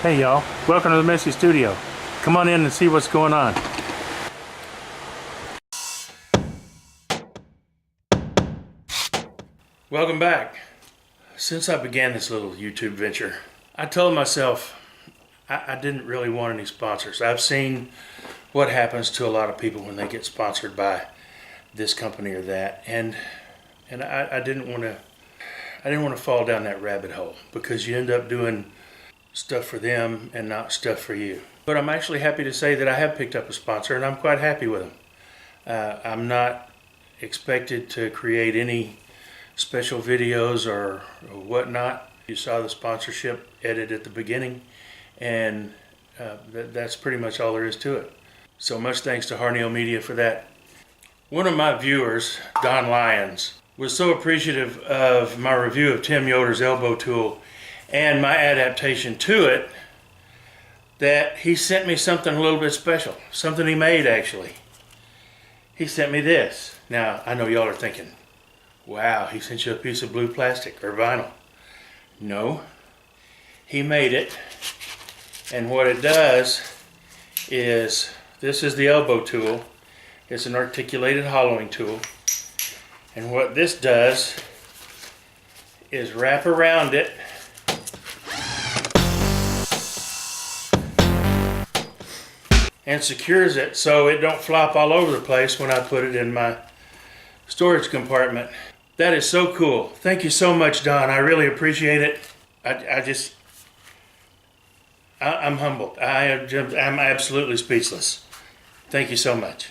Hey y'all, welcome to the Messy Studio. Come on in and see what's going on. Welcome back. Since I began this little YouTube venture, I told myself I didn't really want any sponsors. I've seen what happens to a lot of people when they get sponsored by this company or that, and I didn't want to fall down that rabbit hole, because you end up doing stuff for them and not stuff for you. But I'm actually happy to say that I have picked up a sponsor, and I'm quite happy with them. I'm not expected to create any special videos or whatnot. You saw the sponsorship edit at the beginning, and that's pretty much all there is to it. So much thanks to Harneo Media for that. One of my viewers, Don Lyons, was so appreciative of my review of Tim Yoder's elbow tool and my adaptation to it that he sent me something a little bit special. Something he made, actually. He sent me this. Now, I know y'all are thinking, wow, he sent you a piece of blue plastic or vinyl. No. He made it, and what it does is, this is the elbow tool. It's an articulated hollowing tool. And what this does is wrap around it and secures it so it don't flop all over the place when I put it in my storage compartment. That is so cool. Thank you so much, Don. I really appreciate it. I'm humbled. I'm absolutely speechless. Thank you so much.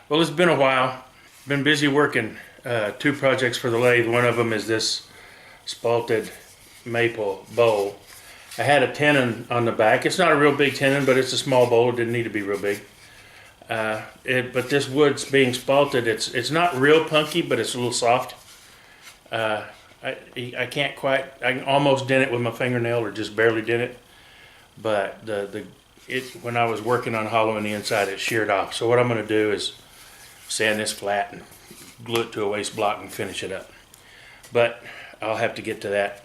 Well, it's been a while. Been busy working two projects for the lathe. One of them is this spalted maple bowl. I had a tenon on the back. It's not a real big tenon, but it's a small bowl. It didn't need to be real big. But this wood's being spalted. It's not real punky, but it's a little soft. I can't quite. I can almost dent it with my fingernail, or just barely dent it. But when I was working on hollowing the inside, it sheared off. So what I'm going to do is sand this flat and glue it to a waste block and finish it up. But I'll have to get to that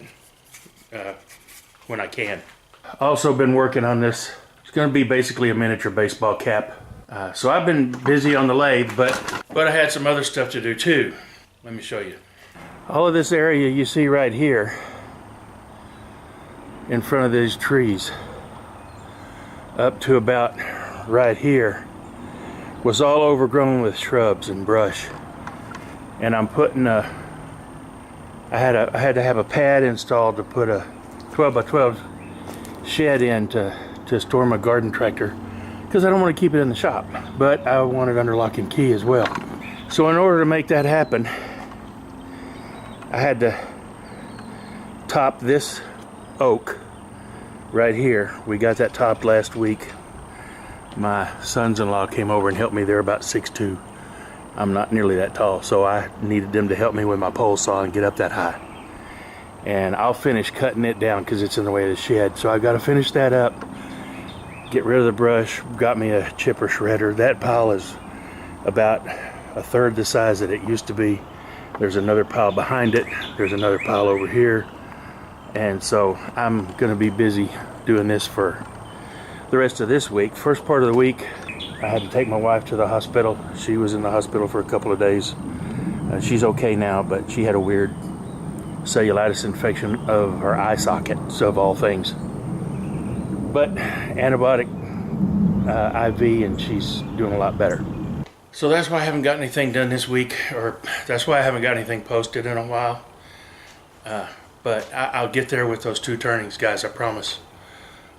when I can. Also been working on this. It's going to be basically a miniature baseball cap. So I've been busy on the lathe, but I had some other stuff to do too. Let me show you. All of this area you see right here in front of these trees up to about right here was all overgrown with shrubs and brush. And I'm putting I had to have a pad installed to put a 12 by 12 shed in to store my garden tractor, because I don't want to keep it in the shop, but I want it under lock and key as well. So in order to make that happen, I had to top this oak right here. We got that topped last week. My sons-in-law came over and helped me. They're about 6'2". I'm not nearly that tall, so I needed them to help me with my pole saw and get up that high. And I'll finish cutting it down because it's in the way of the shed. So I got to finish that up, get rid of the brush. Got me a chipper shredder. That pile is about a third the size that it used to be. There's another pile behind it. There's another pile over here. And so I'm going to be busy doing this for the rest of this week. First part of the week, I had to take my wife to the hospital. She was in the hospital for a couple of days. She's okay now, but she had a weird cellulitis infection of her eye socket, so of all things. But antibiotic IV, and she's doing a lot better. So that's why I haven't got anything done this week, or that's why I haven't got anything posted in a while. But I'll get there with those two turnings, guys, I promise.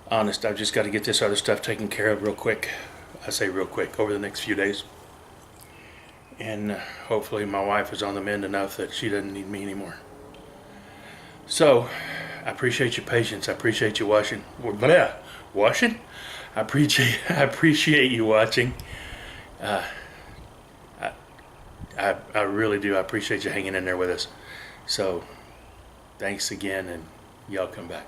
Honest, I've just got to get this other stuff taken care of real quick. I say real quick, over the next few days. And hopefully my wife is on the mend enough that she doesn't need me anymore. So, I appreciate your patience. I appreciate you watching. Washing? I appreciate you watching. I really do. I appreciate you hanging in there with us. So, thanks again, and y'all come back.